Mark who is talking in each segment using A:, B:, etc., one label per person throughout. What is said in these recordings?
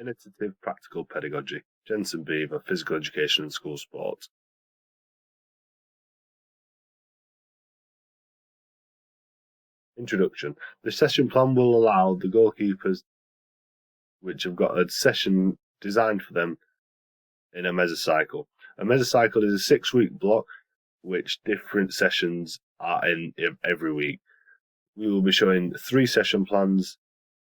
A: Innovative Practical Pedagogy, Jensen Beaver, Physical Education and School Sport. Introduction. The session plan will allow the goalkeepers which have got a session designed for them in a mesocycle. A mesocycle is a 6-week block which different sessions are in every week. We will be showing 3 session plans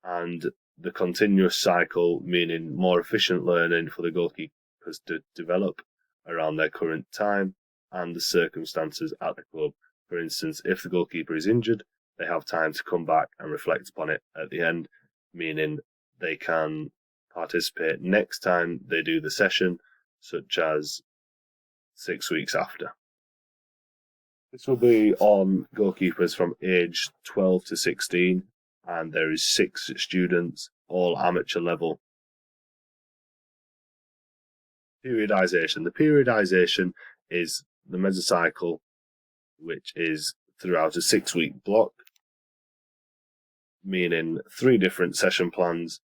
A: and the continuous cycle, meaning more efficient learning for the goalkeepers to develop around their current time and the circumstances at the club. For instance, if the goalkeeper is injured, they have time to come back and reflect upon it at the end, meaning they can participate next time they do the session, such as 6 weeks after. This will be on goalkeepers from age 12 to 16, and there is 6 students, all amateur level. Periodization. The periodization is the mesocycle, which is throughout a 6-week block, meaning 3 different session plans.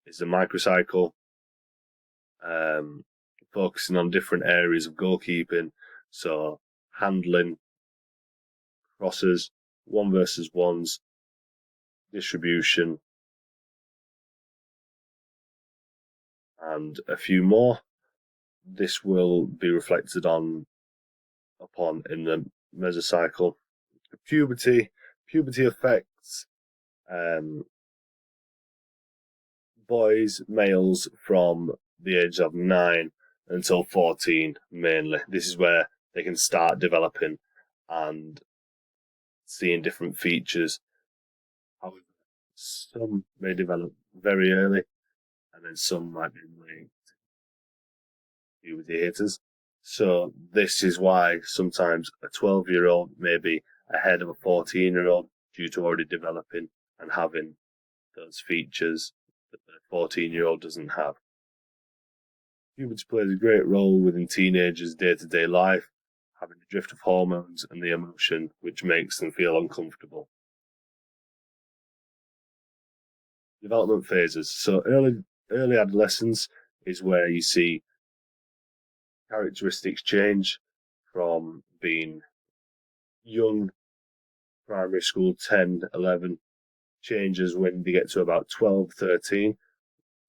A: Is the microcycle, focusing on different areas of goalkeeping, so handling, crosses, 1 versus 1s, distribution, and a few more. This will be reflected upon in the mesocycle. Puberty affects boys, males from the age of 9 until 14 mainly. This is where they can start developing and seeing different features. However, some may develop very early, and then some might be late puberty hitters. So this is why sometimes a 12-year-old may be ahead of a 14-year-old due to already developing and having those features that the 14-year-old doesn't have. Puberty plays a great role within teenagers' day-to-day life, having the drift of hormones and the emotion which makes them feel uncomfortable. Development phases. So early adolescence is where you see characteristics change from being young, primary school, 10, 11, changes when they get to about 12, 13,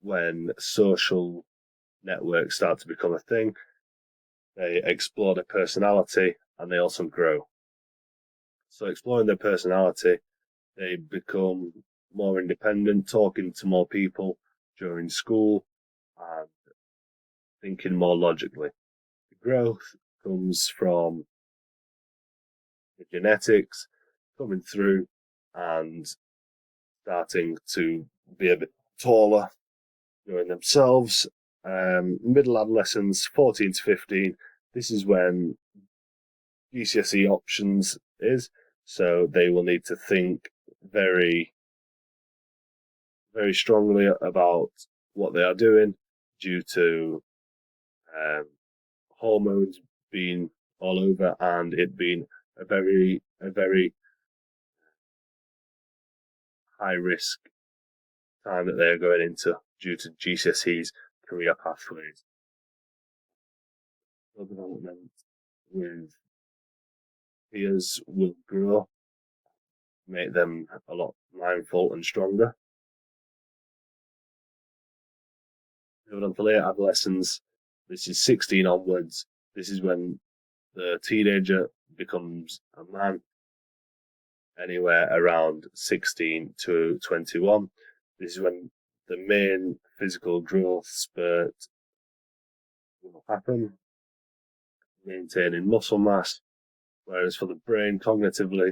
A: when social networks start to become a thing. They explore their personality and they also grow. So exploring their personality, they become more independent, talking to more people during school and thinking more logically. The growth comes from the genetics coming through and starting to be a bit taller during themselves. Middle adolescence, 14 to 15, this is when GCSE options is, so they will need to think very, very strongly about what they are doing due to hormones being all over and it being a very high risk time that they are going into due to GCSE's career pathways. Development with peers will grow, make them a lot mindful and stronger. Moving on to late adolescence, this is 16 onwards. This is when the teenager becomes a man, anywhere around 16 to 21. This is when the main physical growth spurt will happen, maintaining muscle mass, whereas for the brain, cognitively,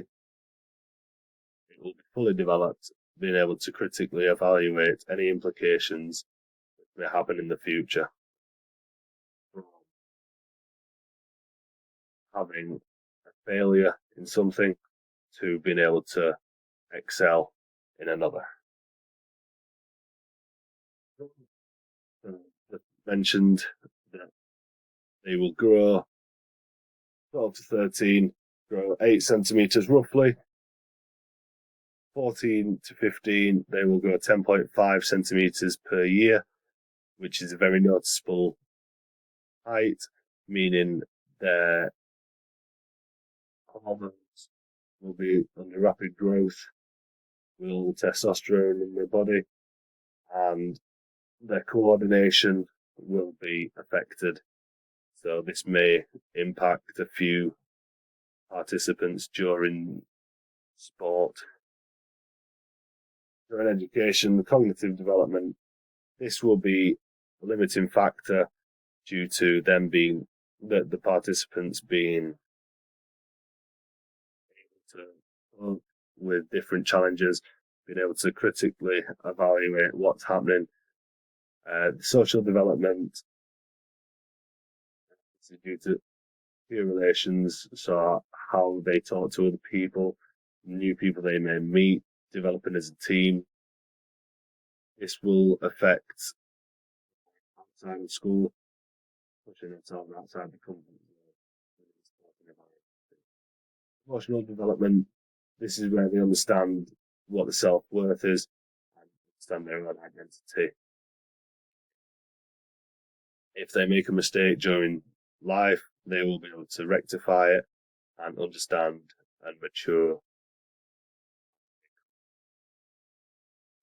A: it will be fully developed, being able to critically evaluate any implications that may happen in the future. Having a failure in something to being able to excel in another. Mentioned that they will grow 12 to 13, grow 8 centimetres roughly. 14 to 15, they will grow 10.5 centimetres per year. which is a very noticeable height, meaning their hormones will be under rapid growth, will testosterone in their body, and their coordination will be affected. So this may impact a few participants during sport. During education, the cognitive development, this will be a limiting factor due to them being the participants being able to cope with different challenges, being able to critically evaluate what's happening. The social development, this is due to peer relations, so how they talk to other people, new people they may meet, developing as a team. This will affect outside of school, pushing themselves outside the comfort zone. Emotional development, this is where they understand what the self-worth is and understand their own identity. If they make a mistake during life, they will be able to rectify it and understand and mature.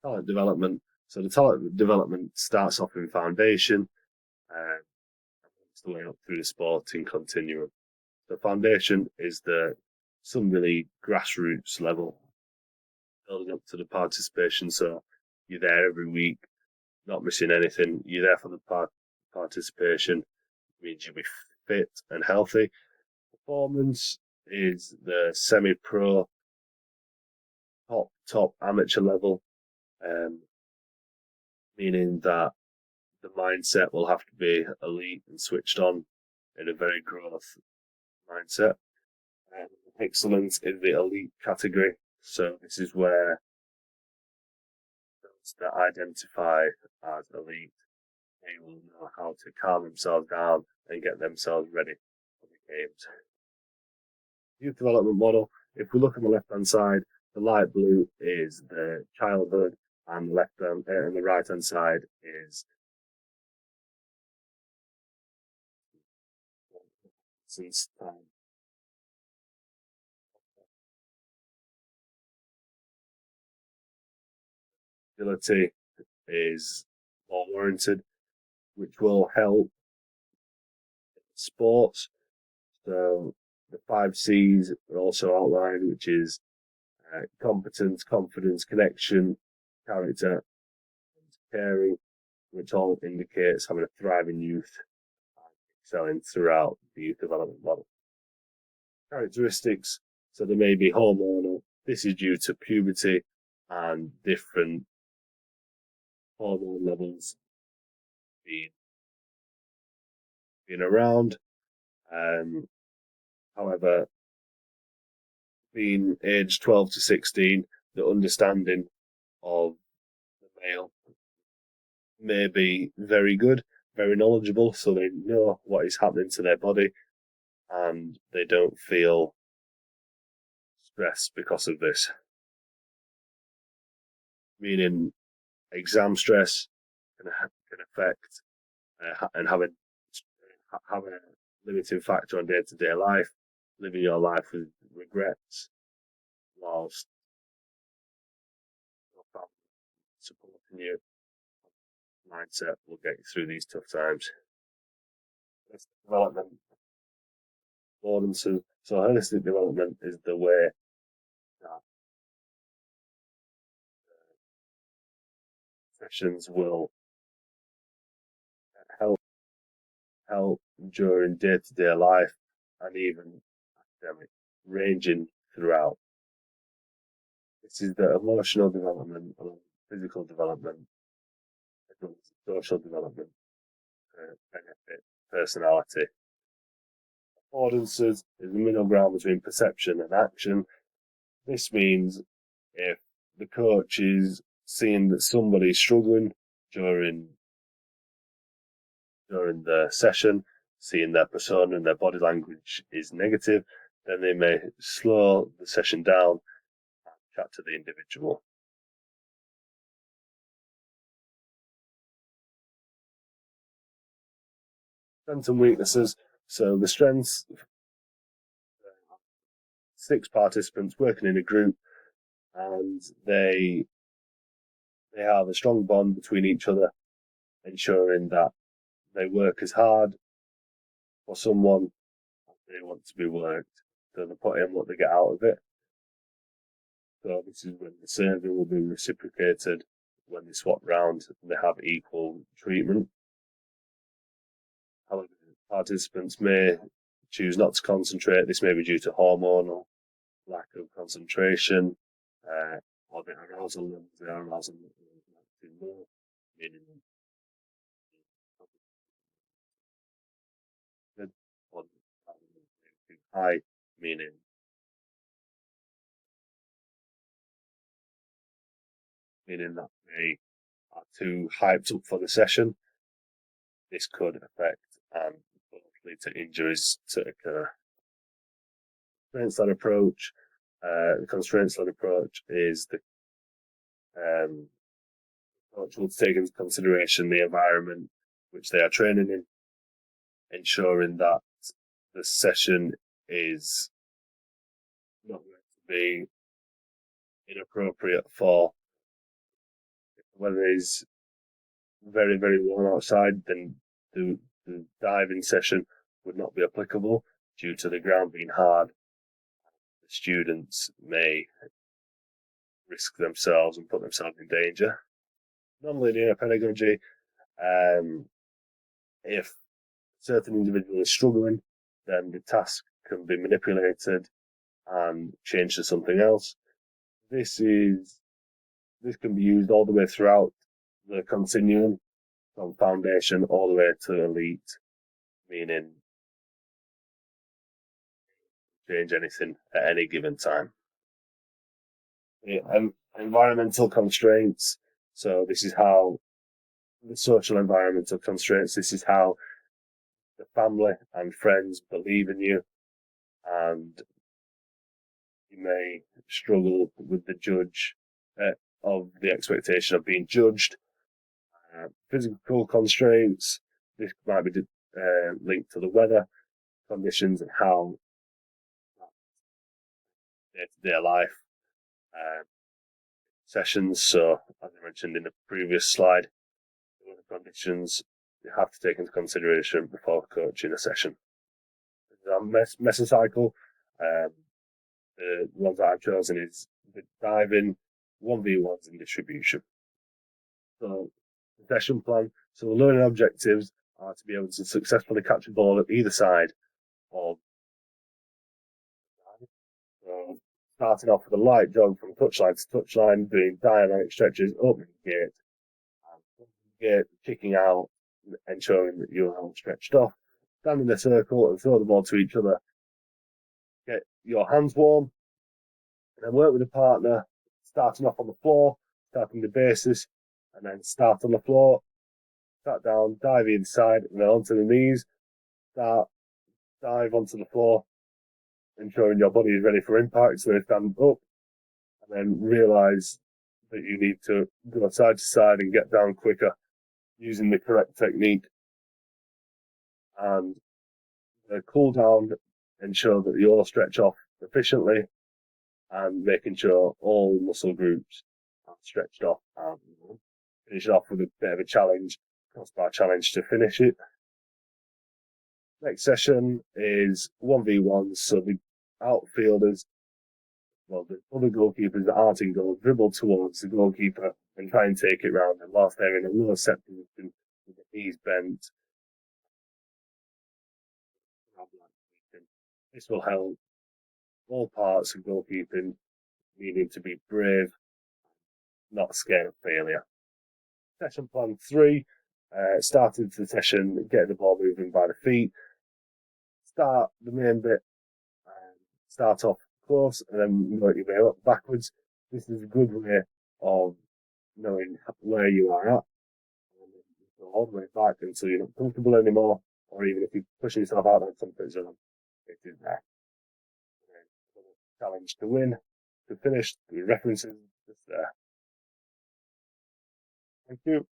A: Talent development. So the talent development starts off in foundation and works the way up through the sporting continuum. The foundation is some really grassroots level, building up to the participation. So you're there every week, not missing anything. You're there for the participation. It means you'll be fit and healthy. Performance is the semi-pro, top amateur level, meaning that the mindset will have to be elite and switched on in a very growth mindset. Excellence in the elite category. So this is where those that identify as elite, they will know how to calm themselves down and get themselves ready for the games. Youth development model. If we look on the left-hand side, the light blue is the childhood, and the right-hand side is since time. Ability is more warranted, which will help sports. So the 5 C's are also outlined, which is competence, confidence, connection, character, and caring, which all indicates having a thriving youth and excelling throughout the youth development model. Characteristics, so there may be hormonal. This is due to puberty and different hormone levels being around. However, being aged 12 to 16, the understanding of the male may be very good, very knowledgeable, so they know what is happening to their body and they don't feel stress because of this. Meaning exam stress can affect and have a limiting factor on day-to-day life, living your life with regrets, whilst your family supporting you. Mindset will get you through these tough times. Development. So holistic development is the way that sessions will help during day-to-day life and even academic, ranging throughout. This is the emotional development, physical development, social development, benefit, personality. Affordances is the middle ground between perception and action. This means if the coach is seeing that somebody's struggling during the session, seeing their persona and their body language is negative, then they may slow the session down and chat to the individual. Strengths and weaknesses. So the strengths, 6 participants working in a group, and they have a strong bond between each other, ensuring that they work as hard for someone as they want to be worked. So they put in what they get out of it. So this is when the serving will be reciprocated when they swap round and they have equal treatment. However, participants may choose not to concentrate. This may be due to hormonal lack of concentration, or the arousal levels. The arousal levels are too low, meaning good, or too high, meaning that they are too hyped up for the session. This could affect and lead to injuries to occur. Constraints-led approach. The constraints-led approach is the approach will take into consideration the environment which they are training in, ensuring that the session is not going to be inappropriate for. If the weather is very, very warm outside, then the diving session would not be applicable due to the ground being hard. The students may risk themselves and put themselves in danger. Non-linear pedagogy. If certain individual is struggling, then the task can be manipulated and changed to something else. This can be used all the way throughout the continuum, from foundation all the way to elite, meaning change anything at any given time. Environmental constraints. So this is how the social environmental constraints. This is how the family and friends believe in you, and you may struggle with the judge of the expectation of being judged. Physical constraints. This might be linked to the weather conditions and how day-to-day life sessions. So, as I mentioned in the previous slide, the weather conditions you have to take into consideration before coaching a session. The mesocycle. The ones that I've chosen is the diving, 1v1s, and distribution. So, the session plan. So, the learning objectives are to be able to successfully catch a ball at either side of the so, starting off with a light jog from touchline to touchline, doing dynamic stretches, opening the gate, kicking out, ensuring that you're all stretched off, stand in a circle and throw the ball to each other. Get your hands warm, and then work with a partner, starting off on the floor, starting the basis, and then start on the floor, sat down, dive inside, and then onto the knees, dive onto the floor, ensuring your body is ready for impact, so then stand up, and then realise that you need to go side to side and get down quicker using the correct technique. And cool down, ensure that you all stretch off efficiently, and making sure all muscle groups are stretched off, and finish it off with a bit of a challenge, crossbar challenge to finish it. Next session is 1v1s, so the outfielders, well, the other goalkeepers that aren't in goal, dribble towards the goalkeeper and try and take it round, and whilst they're in a low set position with the knees bent, this will help all parts of goalkeeping needing to be brave, not scared of failure. Session plan 3, starting the session, getting the ball moving by the feet. Start the main bit, start off close and then work your way up backwards. This is a good way of knowing where you are at, and then you go all the way back until you're not comfortable anymore, or even if you're pushing yourself out on something zone, it is there. Challenge to win, to finish, the references just there. Thank you.